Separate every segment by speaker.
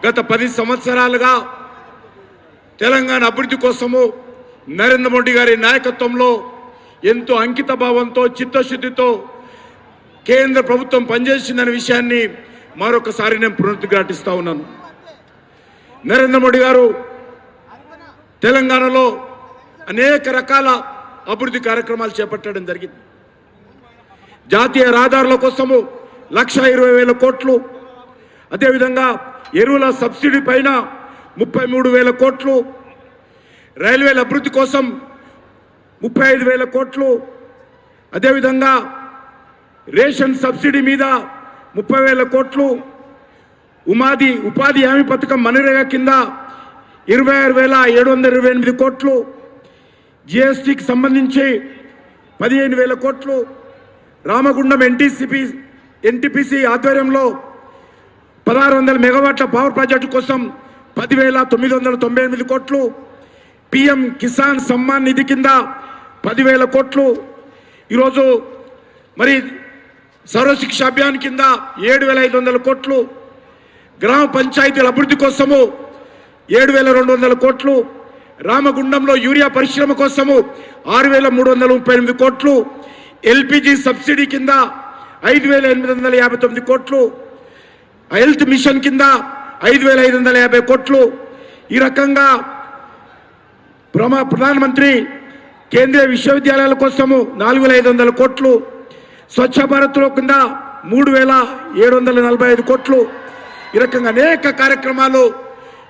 Speaker 1: గత 10 సంవత్సరాలుగా తెలంగాణ అభివృద్ధి కోసము నరేంద్ర మోడీ గారి నాయకత్వంలో ఎంతో అంకిత భావంతో చిత్తశుద్ధితో కేంద్ర ప్రభుత్వం పనిచేసిందనే విషయాన్ని మరొకసారి నేను పునరుద్ఘాటిస్తా ఉన్నాను. నరేంద్ర మోడీ గారు తెలంగాణలో అనేక రకాల అభివృద్ధి కార్యక్రమాలు చేపట్టడం జరిగింది. జాతీయ రహదారుల కోసము 1,20,000 కోట్లు, అదేవిధంగా ఎరువుల సబ్సిడీ పైన 33,000 కోట్లు, రైల్వేల అభివృద్ధి కోసం 35,000 కోట్లు, అదేవిధంగా రేషన్ సబ్సిడీ మీద 30,000 కోట్లు, ఉపాధి హామీ పథకం మనరేగా కింద 26,728 కోట్లు, జిఎస్టీకి సంబంధించి 15,000 కోట్లు, రామగుండం ఎన్టీపీసీ ఆధ్వర్యంలో 1,600 మెగావాట్ల పవర్ ప్రాజెక్టు కోసం 10,998 కోట్లు, పిఎం కిసాన్ సమ్మాన్ నిధి కింద 10,000 కోట్లు, ఈరోజు మరి సర్వశిక్ష అభియాన్ కింద 7,500 కోట్లు, గ్రామ పంచాయతీల అభివృద్ధి కోసము 7,200 కోట్లు, రామగుండంలో యూరియా పరిశ్రమ కోసము 6,338 కోట్లు, ఎల్పిజి సబ్సిడీ కింద 5,859 కోట్లు, హెల్త్ మిషన్ కింద 5,550 కోట్లు, ఈ రకంగా ప్రధానమంత్రి కేంద్రీయ విశ్వవిద్యాలయాల కోసము 4,500 కోట్లు, స్వచ్ఛ భారత్లో కింద 3,745 కోట్లు, ఈ రకంగా అనేక కార్యక్రమాలు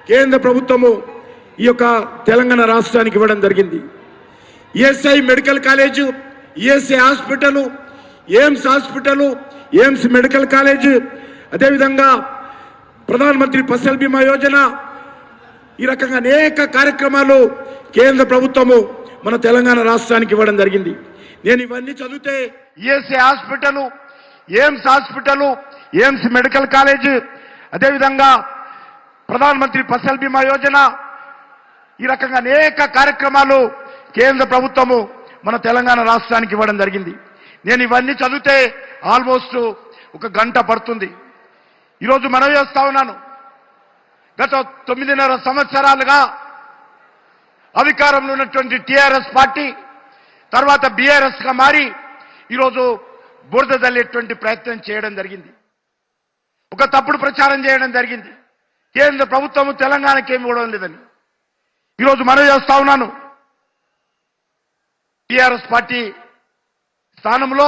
Speaker 1: కేంద్ర ప్రభుత్వము ఈ యొక్క తెలంగాణ రాష్ట్రానికి ఇవ్వడం జరిగింది. ESI medical college, ESI hospital, AIIMS hospital, AIIMS medical college, అదేవిధంగా ప్రధానమంత్రి ఫసల్ బీమా యోజన, ఈ రకంగా అనేక కార్యక్రమాలు కేంద్ర ప్రభుత్వము మన తెలంగాణ రాష్ట్రానికి ఇవ్వడం జరిగింది. నేను ఇవన్నీ చదివితే ESI hospital, AIIMS hospital, AIIMS medical college, అదేవిధంగా ప్రధానమంత్రి ఫసల్ బీమా యోజన, ఈ రకంగా అనేక కార్యక్రమాలు కేంద్ర ప్రభుత్వము మన తెలంగాణ రాష్ట్రానికి ఇవ్వడం జరిగింది. నేను ఇవన్నీ చదివితే ఆల్మోస్ట్ 1 గంట పడుతుంది. ఈరోజు మనవి చేస్తా ఉన్నాను, గత 9.5 సంవత్సరాలుగా అధికారంలో ఉన్నటువంటి టీఆర్ఎస్ పార్టీ తర్వాత బీఆర్ఎస్గా మారి ఈరోజు బురద జల్లేటువంటి ప్రయత్నం చేయడం జరిగింది. ఒక తప్పుడు ప్రచారం చేయడం జరిగింది. కేంద్ర ప్రభుత్వము తెలంగాణకి ఏమి ఇవ్వడం లేదని. ఈరోజు మనవి చేస్తా ఉన్నాను, టీఆర్ఎస్ పార్టీ స్థానంలో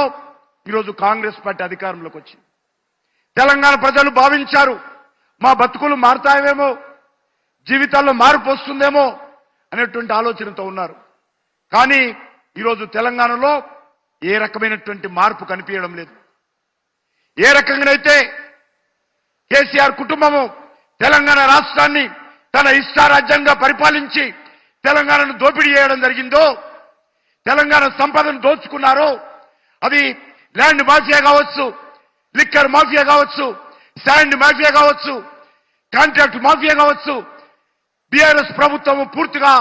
Speaker 1: ఈరోజు కాంగ్రెస్ పార్టీ అధికారంలోకి వచ్చింది. తెలంగాణ ప్రజలు భావించారు మా బతుకులు మారుతాయేమో, జీవితాల్లో మార్పు వస్తుందేమో అనేటువంటి ఆలోచనతో ఉన్నారు. కానీ ఈరోజు తెలంగాణలో ఏ రకమైనటువంటి మార్పు కనిపించడం లేదు. ఏ రకంగానైతే కేసీఆర్ కుటుంబము తెలంగాణ రాష్ట్రాన్ని తన ఇష్టారాజ్యంగా పరిపాలించి తెలంగాణను దోపిడీ చేయడం జరిగిందో, తెలంగాణ సంపదను దోచుకున్నారో, అది ల్యాండ్ మాఫియా కావచ్చు, లిక్కర్ మాఫియా కావచ్చు, శాండ్ మాఫియా కావచ్చు, కాంట్రాక్ట్ మాఫియా కావచ్చు, బీఆర్ఎస్ ప్రభుత్వము పూర్తిగా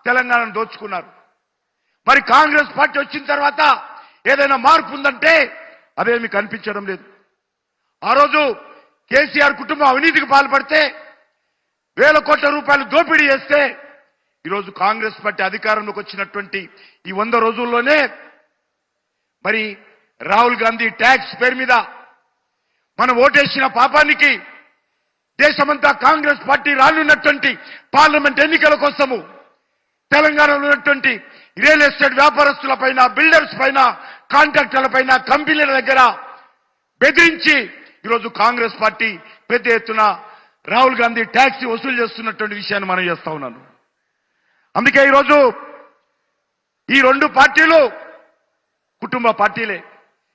Speaker 1: తెలంగాణను దోచుకున్నారు. మరి కాంగ్రెస్ పార్టీ వచ్చిన తర్వాత ఏదైనా మార్పు ఉందంటే అదేమి కనిపించడం లేదు. ఆ రోజు కేసీఆర్ కుటుంబం అవినీతికి పాల్పడితే 1,000 కోట్ల రూపాయలు దోపిడీ చేస్తే ఈరోజు కాంగ్రెస్ పార్టీ అధికారంలోకి వచ్చినటువంటి ఈ 100 రోజుల్లోనే మరి రాహుల్ గాంధీ ట్యాక్స్ పేరు మీద మనం ఓటేసిన పాపానికి దేశమంతా కాంగ్రెస్ పార్టీ రానున్నటువంటి పార్లమెంట్ ఎన్నికల కోసము తెలంగాణలో ఉన్నటువంటి రియల్ ఎస్టేట్ వ్యాపారస్తుల పైన, బిల్డర్స్ పైన, కాంట్రాక్టర్ల పైన, కంపెనీల దగ్గర బెదిరించి ఈరోజు కాంగ్రెస్ పార్టీ పెద్ద ఎత్తున రాహుల్ గాంధీ ట్యాక్స్ వసూలు చేస్తున్నటువంటి విషయాన్ని మనం చేస్తా ఉన్నాను. అందుకే ఈరోజు ఈ 2 పార్టీలు కుటుంబ పార్టీలే,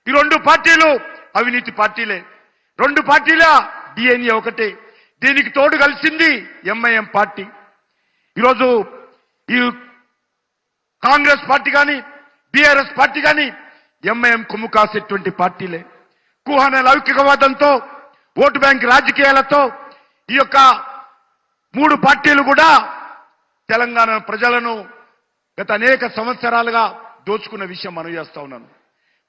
Speaker 1: ఈ 2 పార్టీలు అవినీతి పార్టీలే, 2 పార్టీల డిఎన్ఏ ఒకటే. దీనికి తోడు కలిసింది ఎంఐఎం పార్టీ. ఈరోజు ఈ కాంగ్రెస్ పార్టీ కానీ బీఆర్ఎస్ పార్టీ కానీ ఎంఐఎం కొమ్ము కాసేటువంటి పార్టీలే. కుహన లౌకికవాదంతో, ఓటు బ్యాంక్ రాజకీయాలతో ఈ యొక్క 3 పార్టీలు కూడా తెలంగాణ ప్రజలను గత అనేక సంవత్సరాలుగా దోచుకున్న విషయం మనం చేస్తా ఉన్నాను.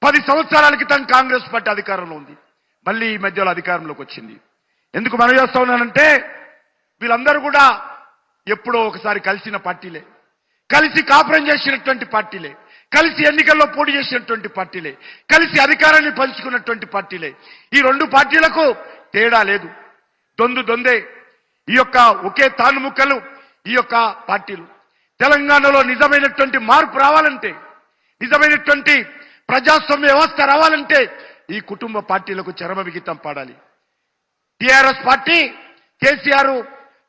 Speaker 1: 10 సంవత్సరాల క్రితం కాంగ్రెస్ పార్టీ అధికారంలో ఉంది, మళ్ళీ ఈ మధ్యలో అధికారంలోకి వచ్చింది. ఎందుకు మనం చేస్తా ఉన్నానంటే వీళ్ళందరూ కూడా ఎప్పుడో ఒకసారి కలిసిన పార్టీలే, కలిసి కాపురం చేసినటువంటి పార్టీలే, కలిసి ఎన్నికల్లో పోటీ చేసినటువంటి పార్టీలే, కలిసి అధికారాన్ని పంచుకున్నటువంటి పార్టీలే. ఈ రెండు పార్టీలకు తేడా లేదు, దొందే. ఈ యొక్క ఒకే తానుముక్కలు ఈ యొక్క పార్టీలు. తెలంగాణలో నిజమైనటువంటి మార్పు రావాలంటే, నిజమైనటువంటి ప్రజాస్వామ్య వ్యవస్థ రావాలంటే ఈ కుటుంబ పార్టీలకు చరమ విహితం పాడాలి. టిఆర్ఎస్ పార్టీ కేసీఆర్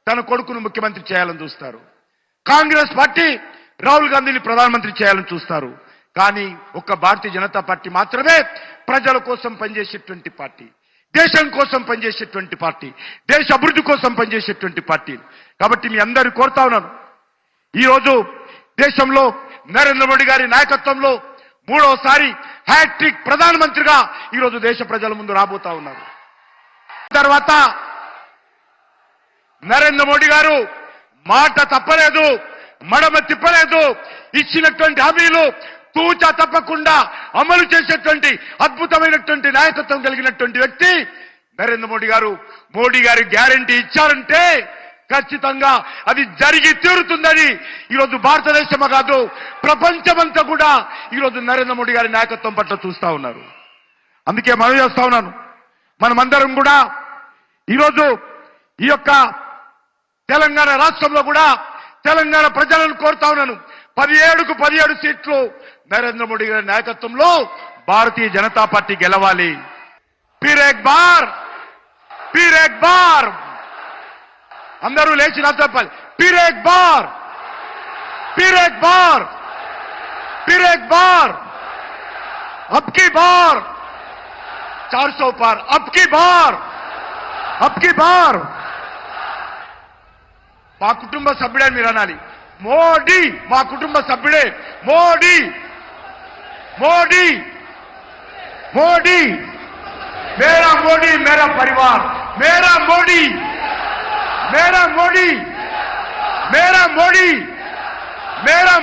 Speaker 1: తన కొడుకును ముఖ్యమంత్రి చేయాలని చూస్తారు. కాంగ్రెస్ పార్టీ రాహుల్ గాంధీని ప్రధానమంత్రి చేయాలని చూస్తారు. కానీ ఒక్క భారతీయ జనతా పార్టీ మాత్రమే ప్రజల కోసం పనిచేసేటువంటి పార్టీ, దేశం కోసం పనిచేసేటువంటి పార్టీ, దేశ అభివృద్ధి కోసం పనిచేసేటువంటి పార్టీ. కాబట్టి మీ అందరూ కోరుతా ఉన్నాను, ఈరోజు దేశంలో నరేంద్ర మోడీ గారి నాయకత్వంలో మూడోసారి హ్యాట్రిక్ ప్రధానమంత్రిగా ఈరోజు దేశ ప్రజల ముందు రాబోతా ఉన్నారు. తర్వాత నరేంద్ర మోడీ గారు మాట తప్పలేదు, మడమ తిప్పలేదు. ఇచ్చినటువంటి హామీలు తూచా తప్పకుండా అమలు చేసేటువంటి అద్భుతమైనటువంటి నాయకత్వం కలిగినటువంటి వ్యక్తి నరేంద్ర మోడీ గారు. మోడీ గారి గ్యారంటీ ఇచ్చారంటే ఖచ్చితంగా అది జరిగి తీరుతుందని ఈరోజు భారతదేశమే కాదు ప్రపంచమంతా కూడా ఈరోజు నరేంద్ర మోడీ గారి నాయకత్వం పట్ల చూస్తా ఉన్నారు. అందుకే మనం చేస్తా ఉన్నాను, మనమందరం కూడా ఈరోజు ఈ యొక్క తెలంగాణ రాష్ట్రంలో కూడా తెలంగాణ ప్రజలను కోరుతా ఉన్నాను, 17కు 17 సీట్లు నరేంద్ర మోడీ గారి నాయకత్వంలో భారతీయ జనతా పార్టీ గెలవాలి. ఫిర్ ఏక్ బార్ అందరూ లేచి నా చెప్పాలి, ఫిర్ ఏక్ బార్, అబ్ కీ బార్ 400 పార్, అబ్ కీ బార్. మా కుటుంబ సభ్యుడే మీరు అనాలి, మోడీ మా కుటుంబ సభ్యుడే, మోడీ మేరా మోడీ మేరా పరివార్, మేరా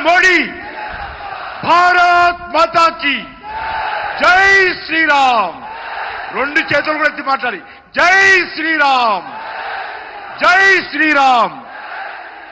Speaker 1: మోడీ భారత్ మాతా కీ జై శ్రీరామ్. రెండు చేతులు కూడా ఎత్తి మాట్లాడి జై శ్రీరామ్.